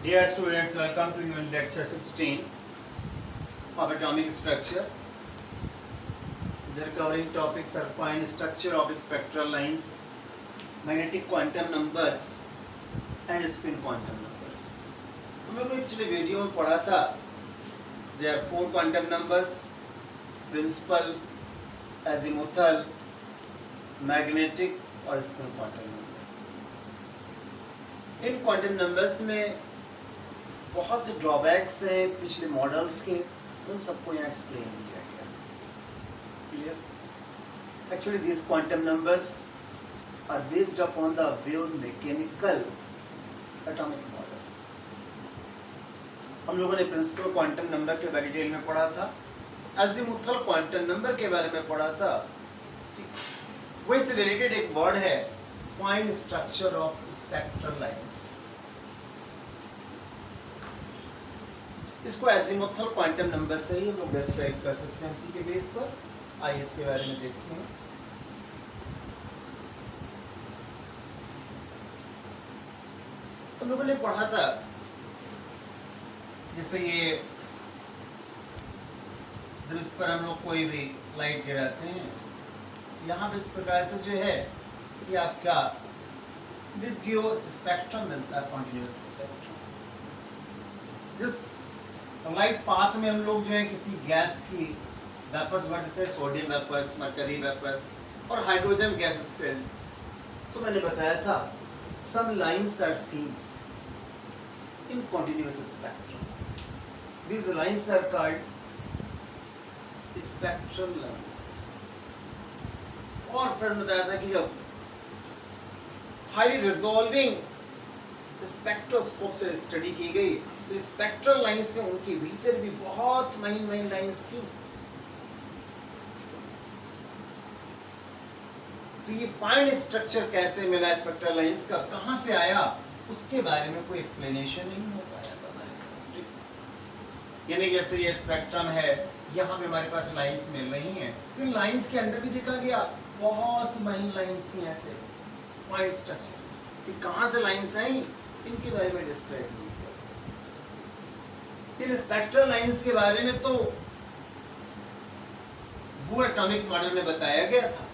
Dear students, welcome to your lecture 16 of atomic structure. We are covering topics are fine structure of spectral lines, magnetic quantum numbers and spin quantum numbers. हम लोग पिछले video में पढ़ा था there are 4 quantum numbers, principal, azimuthal, magnetic और spin quantum numbers. इन quantum numbers में बहुत से ड्रॉबैक्स हैं पिछले मॉडल्स के, उन सबको यहाँ एक्सप्लेन किया गया. Clear? Actually this quantum numbers are based upon the wave mechanical atomic model. हम लोगों ने प्रिंसिपल क्वांटम नंबर के बारे डिटेल में पढ़ा था, अज़ीमुथल क्वांटम नंबर के बारे में पढ़ा था. वही से रिलेटेड एक वर्ड है fine structure of spectral lines. इसको अज़ीमुथल क्वांटम नंबर से ही हम लोग डिस्क्राइब कर सकते हैं. उसी के बेस पर आइए इसके बारे में देखते हैं. हम लोगों ने पढ़ा था जैसे ये जब इस पर हम लोग कोई भी लाइट गिराते हैं, यहाँ पे इस प्रकार से जो है ये आपका विद्युत स्पेक्ट्रम मिलता है, कॉन्टिन्यूअस स्पेक्ट्रम. जिस लाइट पाथ में हम लोग जो है किसी गैस की वेपर्स भर देते हैं, सोडियम वेपर्स, मरकरी वेपर्स और हाइड्रोजन गैसेस फील्ड. तो मैंने बताया था some lines are seen in continuous spectrum. These lines are called spectral lines. और फिर बताया था कि जब हाई रिजॉल्विंग स्पेक्ट्रोस्कोप से स्टडी की गई तो स्पेक्ट्रल लाइंस से उनके भीतर भी बहुत महीन लाइंस थी. तो ये फाइन स्ट्रक्चर कैसे मिला स्पेक्ट्रल लाइंस का, कहां से आया, उसके बारे में कोई एक्सप्लेनेशन नहीं हो पाया था हमारे पास. यानी जैसे ये स्पेक्ट्रम है, यहाँ पे हमारे पास लाइंस मिल रही हैं, इन लाइंस के अंदर भी देखा गया बहुत महीन लाइंस थी ऐसे फाइन स्ट्रक्चर. ये कहां से लाइंस आई, इनके बारे में डिस्क्राइब नहीं किया. इन स्पेक्ट्रल लाइंस के बारे में तो बोर एटॉमिक मॉडल में बताया गया था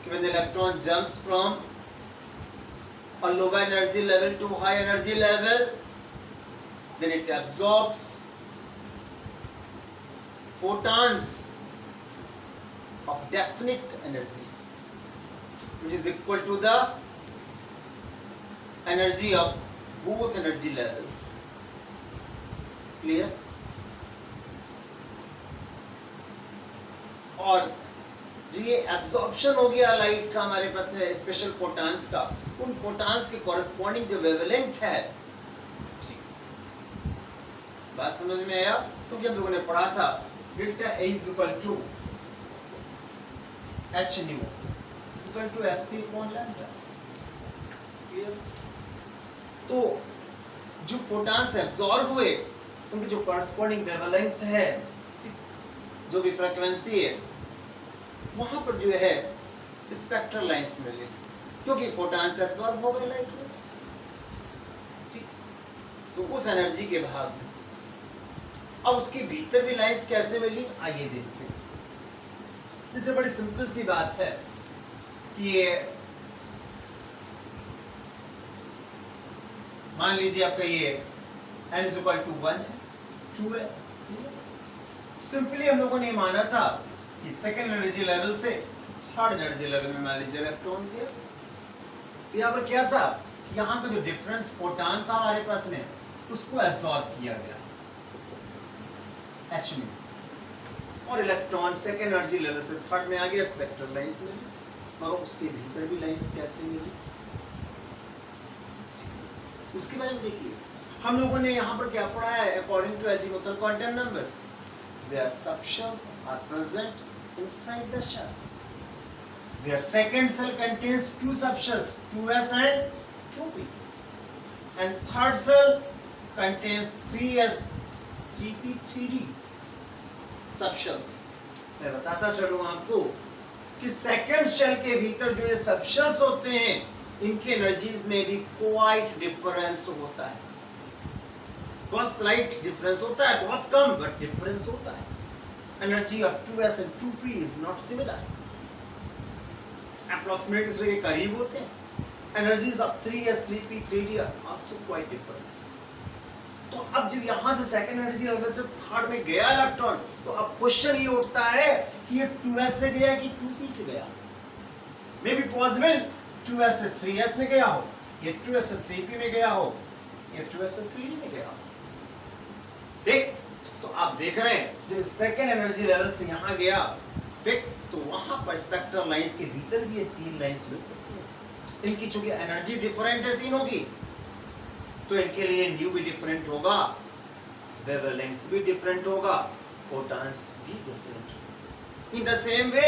कि when the electron jumps from a low energy level to high energy level, then it absorbs photons of definite energy, which is equal to the energy of both energy levels. Clear? और जो ये absorption हो गया light का हमारे पास में special photons का, उन फोटॉन्स के कॉरेस्पॉन्डिंग जो वेवलेंथ है, बात समझ में आया? क्योंकि हम लोगों ने पढ़ा था delta A is equal to h nu is equal to hc upon lambda. तो जो फोटॉन्स एब्जॉर्ब हुए उनकी जो कॉरेस्पॉन्डिंग वेवलेंथ है, जो भी फ्रीक्वेंसी है, वहां पर जो है स्पेक्ट्रल लाइंस मिले, क्योंकि फोटॉन्स एब्जॉर्ब हो गए लाइट में. ठीक, तो उस एनर्जी के भाग में अब उसके भीतर भी लाइंस कैसे मिली, आइए देखते हैं. इससे बड़ी सिंपल सी बात है कि ये मान लीजिए आपका ये n is equal to 1 है, 2 है. सिंपली हम लोगों ने माना था कि सेकेंड एनर्जी लेवल से थर्ड एनर्जी लेवल में मान लीजिए इलेक्ट्रॉन गया. यहाँ पर क्या था, यहाँ का जो डिफरेंस फोटॉन था हमारे पास में, उसको एब्जॉर्ब किया गया h में, और इलेक्ट्रॉन सेकेंड एनर्जी लेवल से थर्ड में आ गया. स्पेक्ट्रल लाइंस मिली, मगर उसके भीतर भी लाइंस कैसे मिली, उसके बारे में देखिए. हम लोगों ने यहाँ पर क्या पढ़ा है, according to azimuthal quantum numbers, their subshells are present inside the shell. Their second cell contains 2 subshells, 2s and 2p, and third cell contains 3s, 3p, 3d subshells. मैं बताता चलूँ आपको कि सेकेंड शेल के भीतर जो ये सबशेल्स होते हैं, इनके एनर्जीज में भी क्वाइट डिफरेंस होता है. बहुत स्लाइट डिफरेंस होता है, बहुत कम बट डिफरेंस होता है. Energy of 2s and 2p is not similar, approximate दूसरे के करीब होते हैं. Energies of 3s 3p 3d are also quite difference. तो अब जब यहां से सेकंड एनर्जी लेवल से थर्ड में गया इलेक्ट्रॉन, तो अब क्वेश्चन ये उठता है कि ये 2s से गया कि 2p से गया. मे बी पॉसिबल 2s से 3s में गया हो, ये 2s से 3p में गया हो, ये 2s से 3d में गया हो. ठीक, तो आप देख रहे हैं जब सेकंड एनर्जी लेवल से यहां गया, ठीक, तो वहां पर स्पेक्ट्रल लाइंस के भीतर भी ये तीन लाइंस मिल सकती हैं. इनकी चूंकि एनर्जी डिफरेंट है तीनों की, तो इनके लिए न्यू भी डिफरेंट होगा, वेवलेंथ भी डिफरेंट होगा, फोटॉन्स भी डिफरेंट होगा. In the same way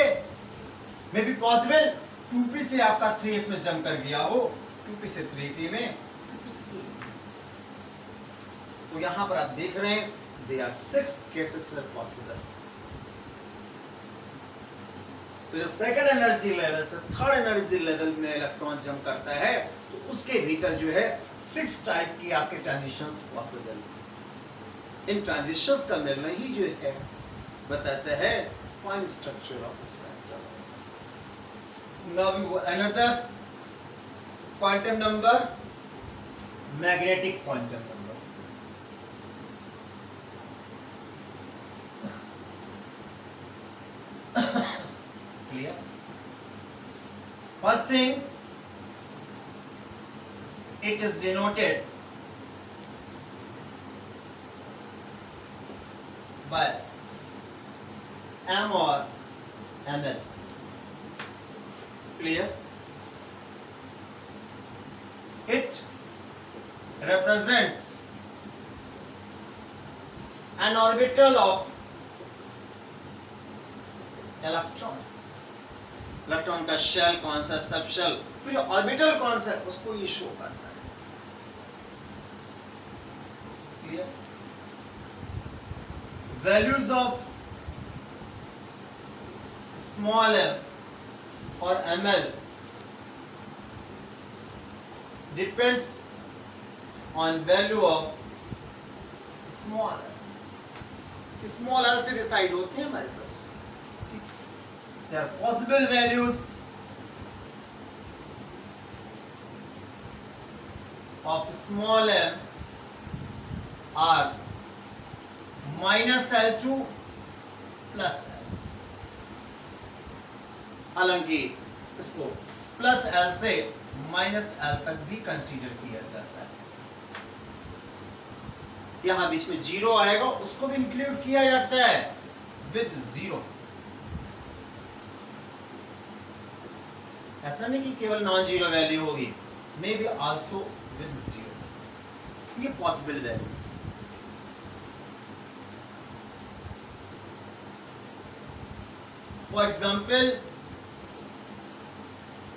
may be possible 2p से आपका 3s में जंप कर गया हो, 2p से 3p में, 2p से 3p में. तो यहां पर आप देख रहे हैं there are 6 cases are possible. तो जब सेकंड एनर्जी लेवल से थर्ड एनर्जी लेवल में इलेक्ट्रॉन जंप करता है, तो उसके भीतर जो है 6 टाइप की आपके ट्रांजिशंस पॉसिबल. इन ट्रांजिशंस का निर्णय ही जो है बताता है fine structure of spectral lines. Now another quantum number, magnetic quantum number. Clear? First thing, it is denoted by M or ML. Clear? It represents an orbital of electron. Electron का shell कौन सा, सब shell, फिर orbital कौन सा है, उसको ये शो करता है. Clear? Values of small m और ml depends on value of small m. Small l से डिसाइड होते हैं हमारे पास. There are possible values of small m are minus L2 plus L. हालांकि इसको प्लस L से माइनस L तक भी कंसीडर किया जाता है. यहां बीच में जीरो आएगा, उसको भी इंक्लूड किया जाता है विद जीरो. ऐसा नहीं कि केवल नॉन जीरो वैल्यू होगी, may be also with zero. ये possible values. For example,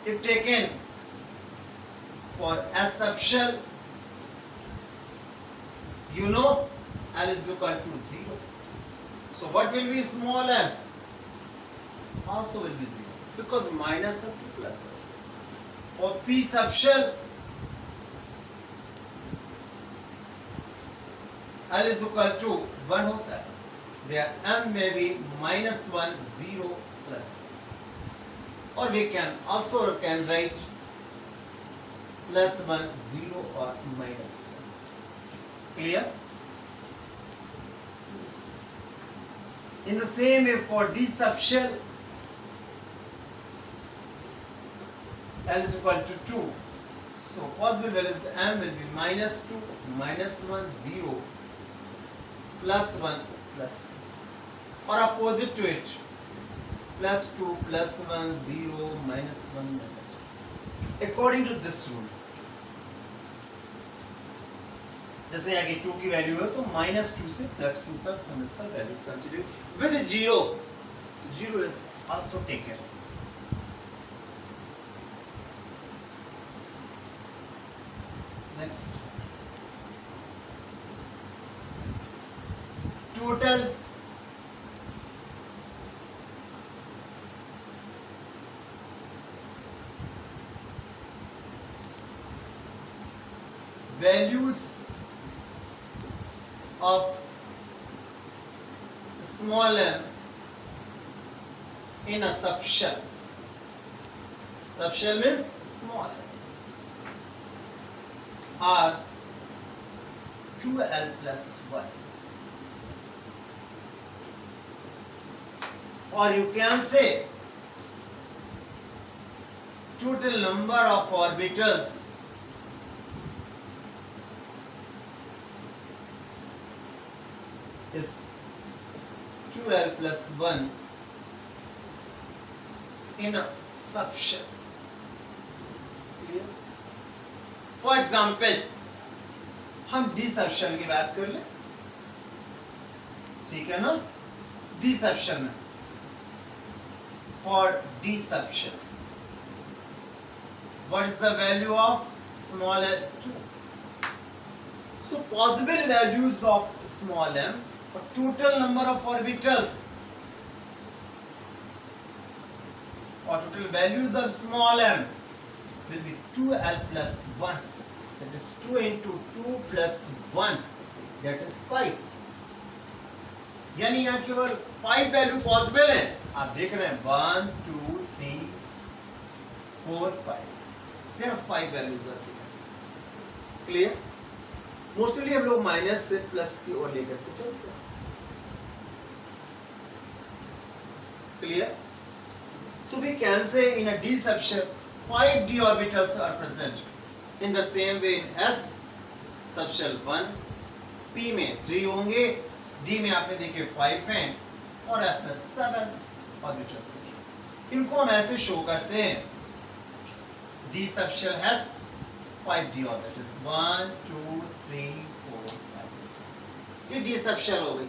if taken for S subshell, you know L is equal to 0. So what will be small m? Also will be 0. Because minus up to plus up. और P subshell L is equal to 1 होता है. There M may be minus 1, 0, plus 1. Or we can also write plus 1, 0 or minus 1. Clear? In the same way for D subshell, L is equal to 2. So possible values M will be minus 2, minus 1, 0, plus 1, plus 2. Or opposite to it, plus 2, plus 1, 0, minus 1, minus 1. According to this rule, जैसे आगे 2 की value है तो minus 2 से plus 2 तक हमेशा values consider with 0. 0 is also taken. Next, total values of small m in a subshell. Subshell means small m are 2l plus 1. Or you can say total number of orbitals is 2l plus 1 in a subshell. For example, हम D subshell की बात कर ले, ठीक है ना? D subshell में for d subshell, what is the value of small m? 2. So possible values of small m or total number of orbitals or total values of small m will be 2l plus 1. That is 2 into 2 plus 1. That is 5. यानी यहाँ केवल 5 value possible है. आप देख रहे हैं 1, 2, 3, 4, 5. There are 5 values आती है. क्लियर? मोस्टली हम लोग माइनस से प्लस की ओर लेकर के चलते हैं. Clear? So we can say in a d subshell 5 d orbitals are present. In the same way in s subshell 1, p में 3 होंगे, d में आपने देखे 5 हैं और f में 7 ऑर्बिटल्स हैं. इनको हम ऐसे शो करते हैं. d subshell has 5 d orbitals. 1, 2, 3, 4, 5. ये d subshell हो गई.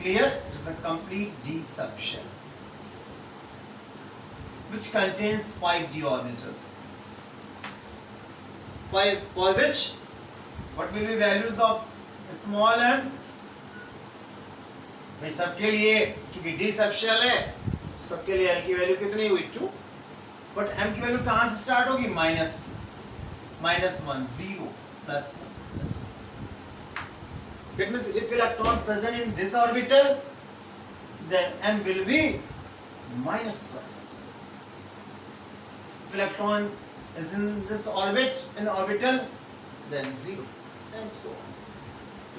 Clear? It is a complete d subshell which contains 5 d orbitals. 5 for which what will be values of small m? भाई सबके लिए चूंकि d सबशेल है, सबके लिए l की वैल्यू कितनी हुई 2, बट m की वैल्यू कहां से स्टार्ट होगी? -2, -1, 0, +1. That means if electron present in this orbital, then m will be -1. If electron is in this orbit, in orbital, then 0, and so on.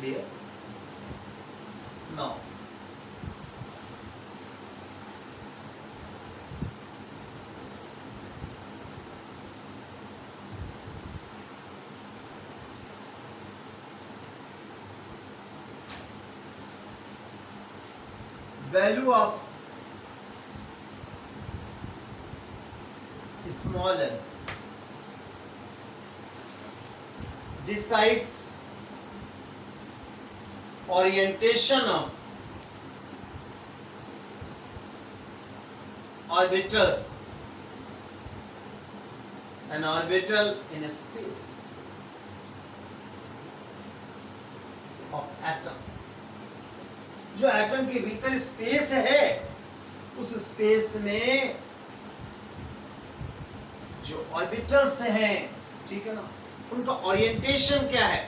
Clear? Now, value of small m decides orientation of orbital, an orbital in a space of atom. जो atom के भीतर space है, उस space में जो orbitals हैं, ठीक है ना, उनका ओरिएंटेशन क्या है,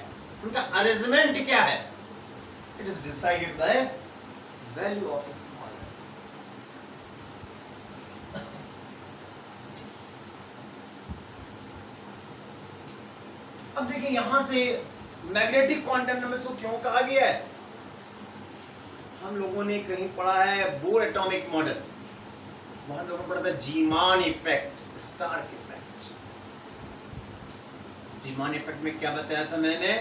उनका अरेंजमेंट क्या है, it is decided by value of small m. अब देखिए यहां से मैग्नेटिक क्वांटम नंबर्स को क्यों कहा गया है. हम लोगों ने कहीं पढ़ा है बोर एटॉमिक मॉडल, वहां लोगों ने पढ़ा था Zeeman effect, Stark effect. Zeeman effect में क्या बताया था मैंने?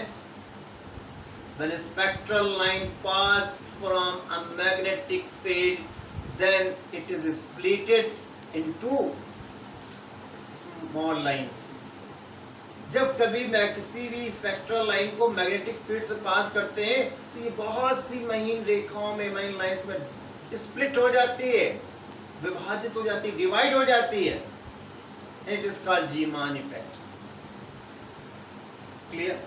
When a spectral line passed from a magnetic field, then it is splitted into small lines. जब कभी मैं किसी भी स्पेक्ट्रल लाइन को मैग्नेटिक फील्ड से पास करते हैं तो ये बहुत सी महीन रेखाओं में, महीन लाइंस में स्प्लिट हो जाती है, विभाजित हो जाती है, डिवाइड हो जाती है. It is called Zeeman effect. Clear?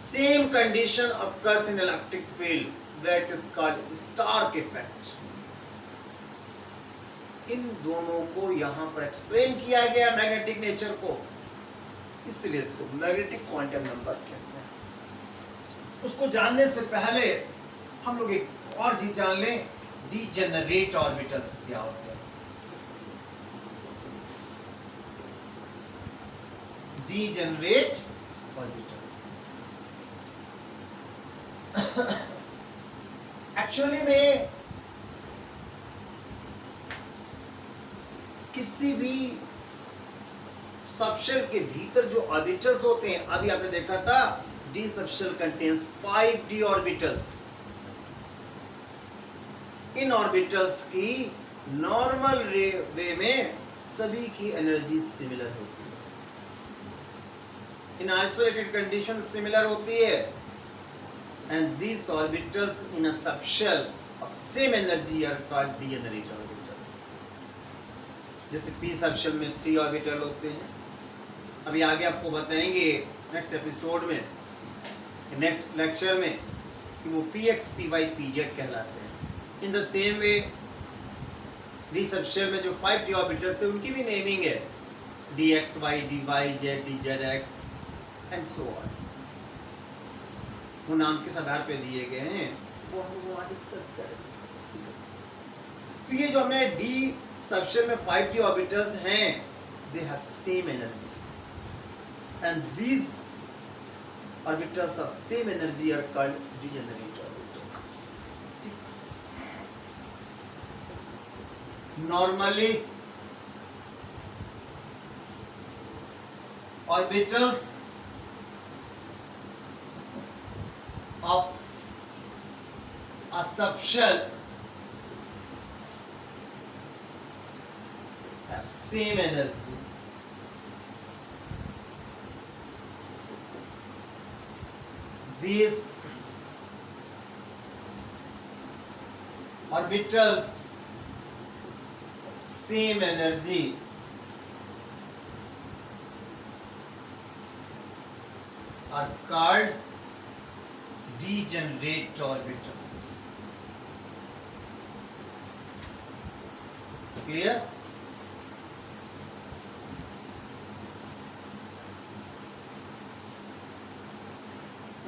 Same condition occurs in electric field, that is called Stark effect. इन दोनों को यहाँ पर एक्सप्लेन किया गया मैग्नेटिक नेचर को, इसलिए इसको मैग्नेटिक क्वांटम नंबर कहते हैं. उसको जानने से पहले हम लोग एक और चीज जान लें, डीजेनरेट ऑर्बिटल्स क्या होते हैं। डीजेनरेट ऑर्बिटल्स एक्चुअली में किसी भी सबशेल के भीतर जो ऑर्बिटल्स होते हैं, अभी आपने देखा था D subshell contains 5d orbitals. इन ऑर्बिटल्स की नॉर्मल वे में सभी की एनर्जी सिमिलर होती है, इन आइसोलेटेड कंडीशन सिमिलर होती है, and these orbitals in a subshell of same energy are called degenerate orbitals। जैसे p सबशेल में 3 ऑर्बिटल होते हैं, अभी आगे आपको बताएंगे नेक्स्ट एपिसोड में, नेक्स्ट लेक्चर में, कि वो px py pz कहलाते हैं। In the same way D subshell में जो 5d ऑर्बिटल्स थे उनकी भी नेमिंग है, dxy dy z dzx and so on. वो नाम किस आधार पे दिए गए हैं वो हम वहाँ डिस्कस करेंगे। तो ये जो हमने डी सबशेल में 5d ऑर्बिटल्स हैं, they have same energy, and these orbitals of same energy are called degenerate orbitals। Normally orbitals of a subshell have same energy, these orbitals same energy are called degenerate orbitals। Clear?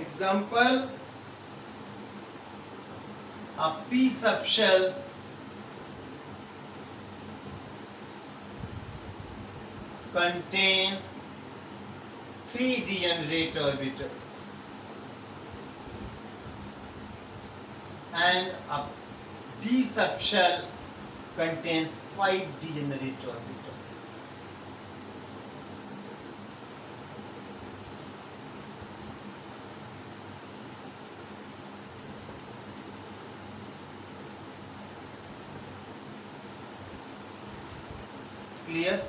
Example, a p subshell contain 3 degenerate orbitals and a d subshell contains 5 degenerate orbitals। Clear?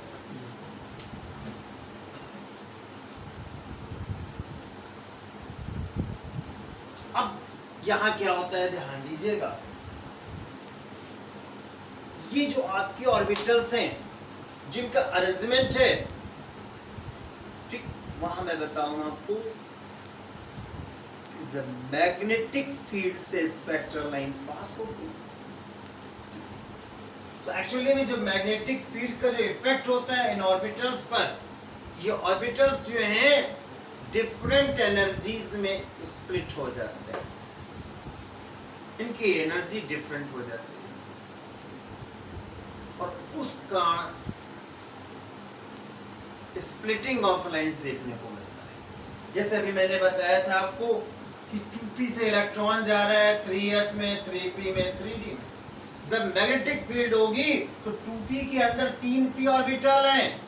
अब यहां क्या होता है ध्यान दीजिएगा, ये जो आपकी ऑर्बिटल्स हैं जिनका अरेंजमेंट है, ठीक, वहां मैं बताऊंगा आपको मैग्नेटिक फील्ड से स्पेक्ट्रल लाइन पास होती है। तो एक्चुअली में जो मैग्नेटिक फील्ड का जो इफेक्ट होता है इन ऑर्बिटल्स पर, ये ऑर्बिटल्स जो हैं डिफरेंट एनर्जीज में स्प्लिट हो जाते हैं, इनकी एनर्जी डिफरेंट हो जाती है और उसका स्प्लिटिंग ऑफ लाइंस देखने को मिलता है। जैसे अभी मैंने बताया था आपको कि 2p से इलेक्ट्रॉन जा रहा है 3s में, 3p में, 3d में। जब मैग्नेटिक फील्ड होगी तो 2p के अंदर 3p ऑर्बिटल हैं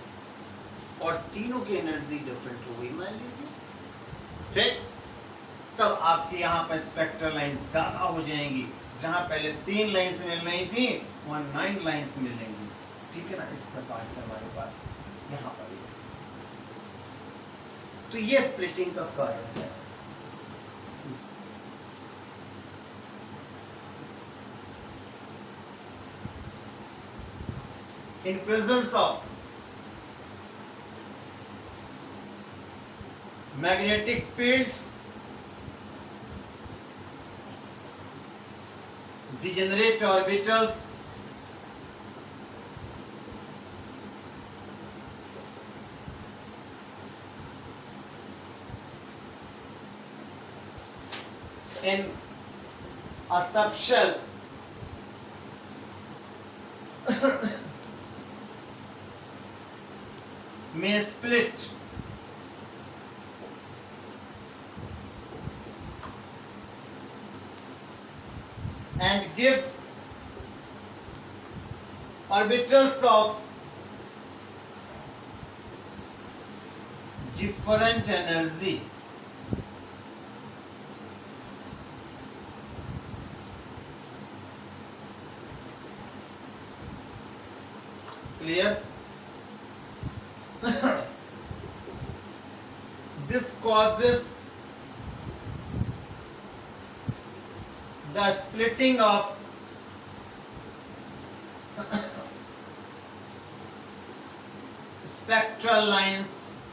और तीनों की एनर्जी डिफरेंट हो गई मान लीजिए, ठीक, तब आपके यहाँ पर स्पेक्ट्रल लाइंस ज्यादा हो जाएंगी। जहां पहले 3 लाइंस मिल रही थी वहां 9 लाइंस मिलेंगी, ठीक है ना। इस प्रकार से हमारे पास यहाँ पर तो ये स्प्लिटिंग का कारण है। In presence of magnetic field, degenerate orbitals in a subshell may split and give orbitals of different energy. Clear? This causes the splitting of spectral lines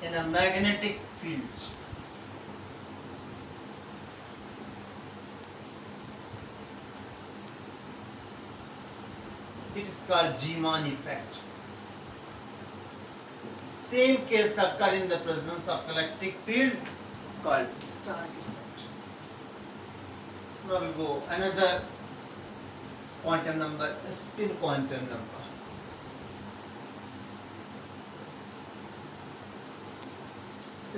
in a magnetic field. It is called Zeeman effect. Same case occur in the presence of electric field called Stark effect. Now we go another quantum number, spin quantum number.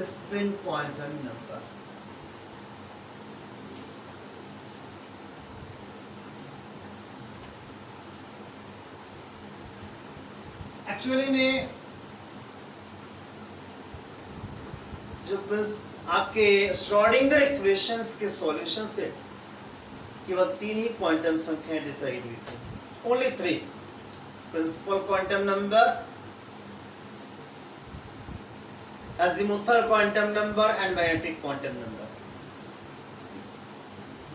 Spin quantum number. Actually में जो आपके Schrodinger equations के solution से केवल 3 ही quantum संख्याएं decide हुई थी. Only 3. Principal quantum number, azimuthal quantum number and magnetic quantum number.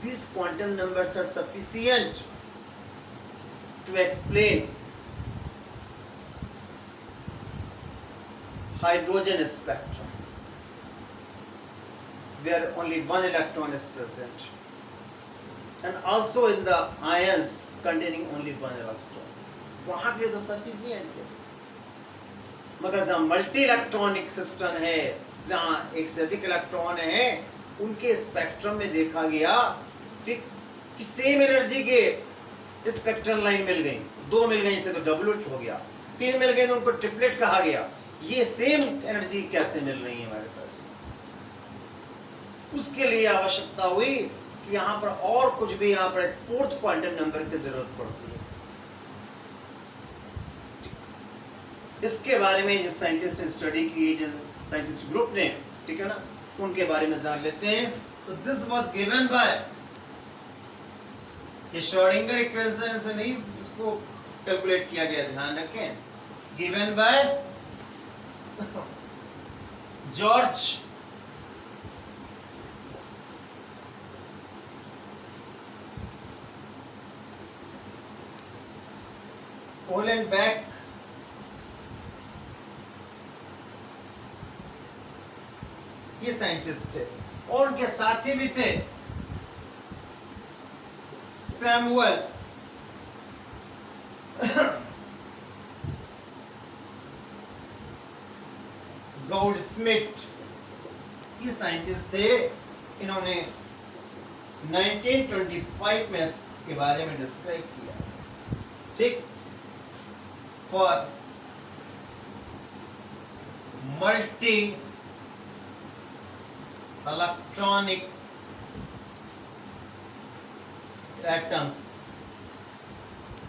These quantum numbers are sufficient to explain hydrogen spectrum where only one electron is present, and also in the ions containing only one electron. वहाँ के तो sufficient है. मगर जहाँ multi electronic system है, जहाँ एक से अधिक इलेक्ट्रॉन है, उनके स्पेक्ट्रम में देखा गया कि सेम एनर्जी के स्पेक्ट्रल लाइन मिल गई. 2 मिल गई से तो डबलेट हो गया, 3 मिल गए तो उनको ट्रिपलेट कहा गया. ये सेम एनर्जी कैसे मिल रही है हमारे पास? उसके लिए आवश्यकता हुई कि यहाँ पर और कुछ भी, यहाँ पर 4th क्वांटम नंबर की जरूरत पड़ती है. इसके बारे में जिस साइंटिस्ट ने स्टडी की, जिस साइंटिस्ट ग्रुप ने, ठीक है ना, उनके बारे में जान लेते हैं. तो दिस वाज गिवन बाय, ये श्रोडिंगर इक्वेशन से नहीं इसको कैलकुलेट किया गया, ध्यान रखें. गिवन बाय जॉर्ज ओलेनबेक, ये साइंटिस्ट थे, और उनके साथी भी थे सैमुअल गॉडस्मिथ. ये साइंटिस्ट थे, इन्होंने 1925 में इसके बारे में डिस्क्राइब किया. ठीक, फॉर मल्टी electronic atoms,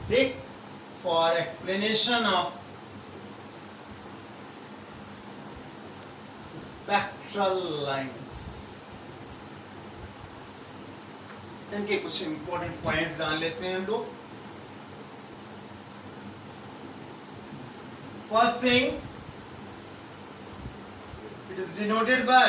ठीक, for explanation of spectral lines. इनके कुछ इंपॉर्टेंट पॉइंट्स जान लेते हैं हम लोग. First thing, it is denoted by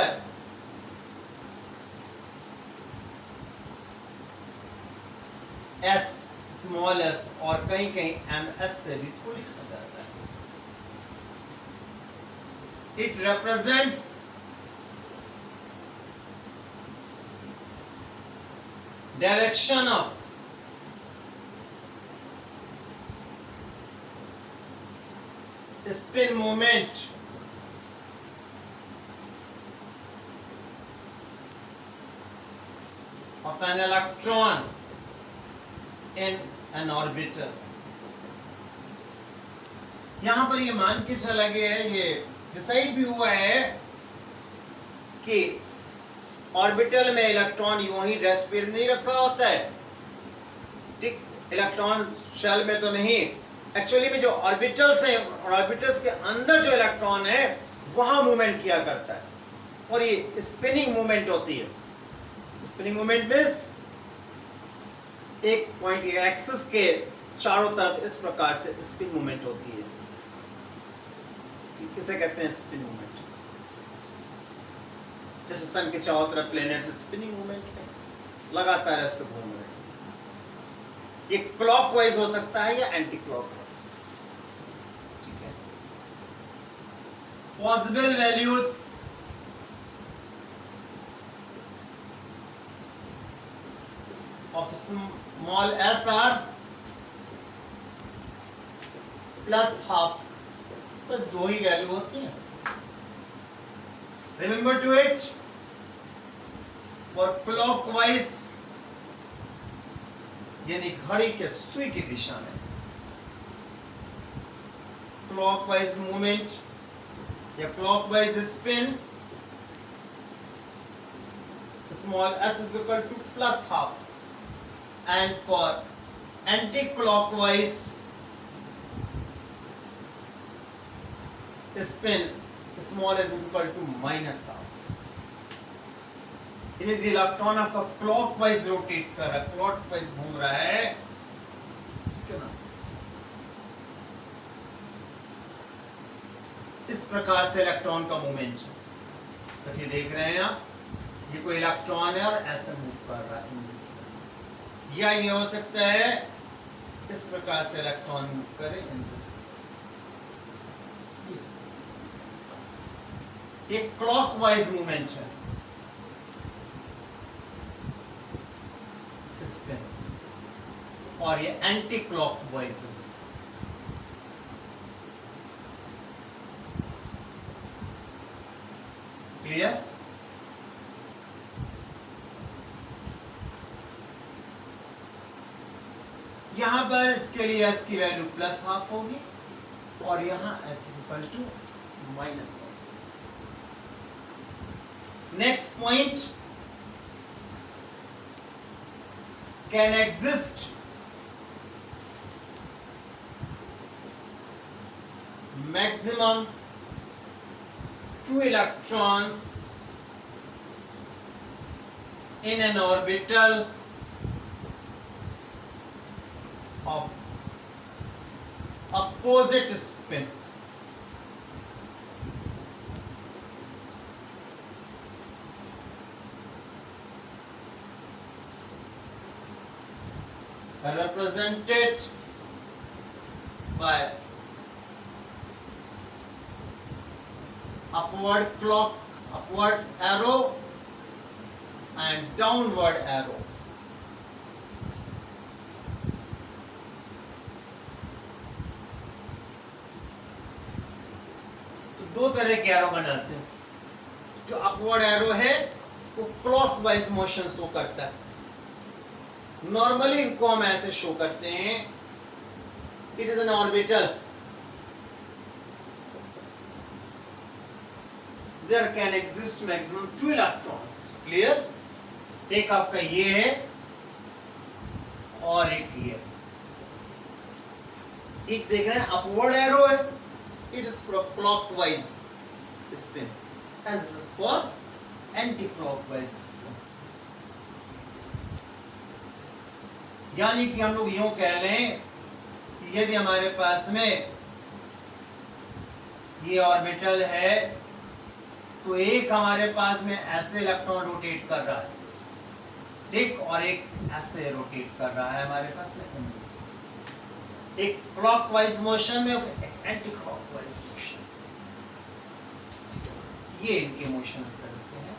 S, small s, और कहीं कहीं ms से भी इसको लिखा जाता है. It represents direction of spin moment of an electron in an orbital. यहां पर ये मान के चला गया है, ये डिसाइड भी हुआ है कि ऑर्बिटल में इलेक्ट्रॉन यूं ही रेस्ट पे नहीं रखा होता है, ठीक, इलेक्ट्रॉन शेल में तो नहीं, एक्चुअली में जो ऑर्बिटल्स हैं, ऑर्बिटल्स के अंदर जो इलेक्ट्रॉन है वहां मूवमेंट किया करता है, और ये स्पिनिंग मूवमेंट होती है. स्पिनिंग मूवमेंट मींस एक पॉइंट एक्सिस के चारों तरफ इस प्रकार से स्पिन मूवमेंट होती है. किसे कहते हैं स्पिन मूवमेंट? जैसे सन के चारों तरफ प्लैनेट्स स्पिनिंग मूवमेंट है, लगातार ऐसे घूम रहे हैं. ये क्लॉकवाइज हो सकता है या एंटी क्लॉकवाइज. ठीक है. Possible values of small s are plus half. बस दो ही वैल्यू होती है. Remember to it, for clockwise यानी घड़ी के सुई की दिशा में clockwise movement या clockwise spin, small s is equal to plus half. And for anti-clockwise spin, small s is equal to minus half. यदि इलेक्ट्रॉन आपका क्लॉकवाइज रोटेट कर रहा है, क्लॉकवाइज घूम रहा है, ठीक है ना, इस प्रकार से इलेक्ट्रॉन का मूवमेंट है. सभी देख रहे हैं आप, ये कोई इलेक्ट्रॉन है और ऐसे मूव कर रहा है. या ये हो सकता है इस प्रकार से इलेक्ट्रॉन मूव करे इन दिस. ये क्लॉकवाइज मूवमेंट है स्पिन, और ये एंटी क्लॉकवाइज है. क्लियर? यहां पर इसके लिए s की वैल्यू प्लस हाफ होगी और यहां s equal to minus half. Next point, can exist maximum 2 electrons in an orbital of opposite spin. Represented by upward arrow and downward arrow. तो दो तरह के एरो बनाते हैं. जो अपवर्ड एरो है वो क्लॉकवाइज मोशन शो करता है. नॉर्मली इनको हम ऐसे शो करते हैं, it is an orbital, there can exist maximum 2 electrons. Clear? एक आपका ये है और एक ये. एक देख रहे हैं अपवर्ड एरो है, it is for clockwise spin and this is for anti-clockwise spin. यानी कि हम लोग यूं कह लें कि यदि हमारे पास में ये ऑर्बिटल है तो एक हमारे पास में ऐसे इलेक्ट्रॉन रोटेट कर रहा है, ठीक, और एक ऐसे रोटेट कर रहा है हमारे पास में. एक क्लॉकवाइज मोशन में, एक एंटी क्लॉकवाइज मोशन. ये इनके मोशन इस तरह से है.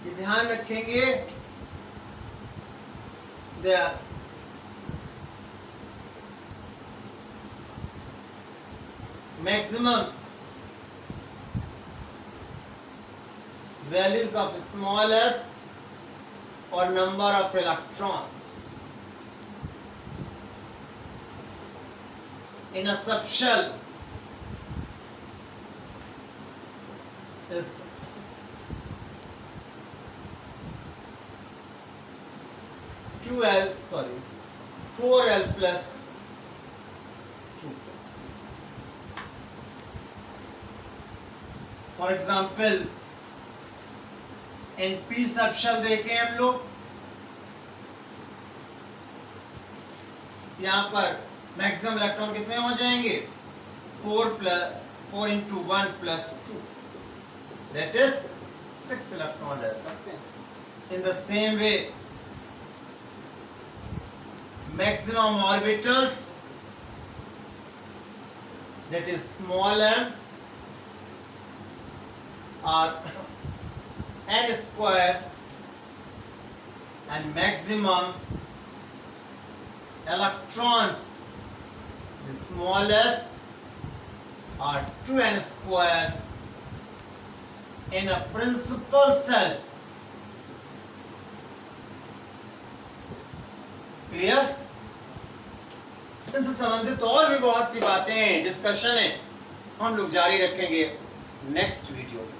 ये ध्यान रखेंगे, maximum values of small s or number of electrons in a subshell is 4L plus 2. For example, in P subshell देखें हम लोग, यहाँ पर मैक्सिमम इलेक्ट्रॉन कितने हो जाएंगे? 4 into 1 plus 2, that is 6 electron रह सकते हैं. In the same way, maximum orbitals, that is small m, are n square, and maximum electrons, the small s, are 2n square in a principal cell. Clear? इनसे संबंधित और भी बहुत सी बातें discussion है, हम लोग जारी रखेंगे नेक्स्ट वीडियो में.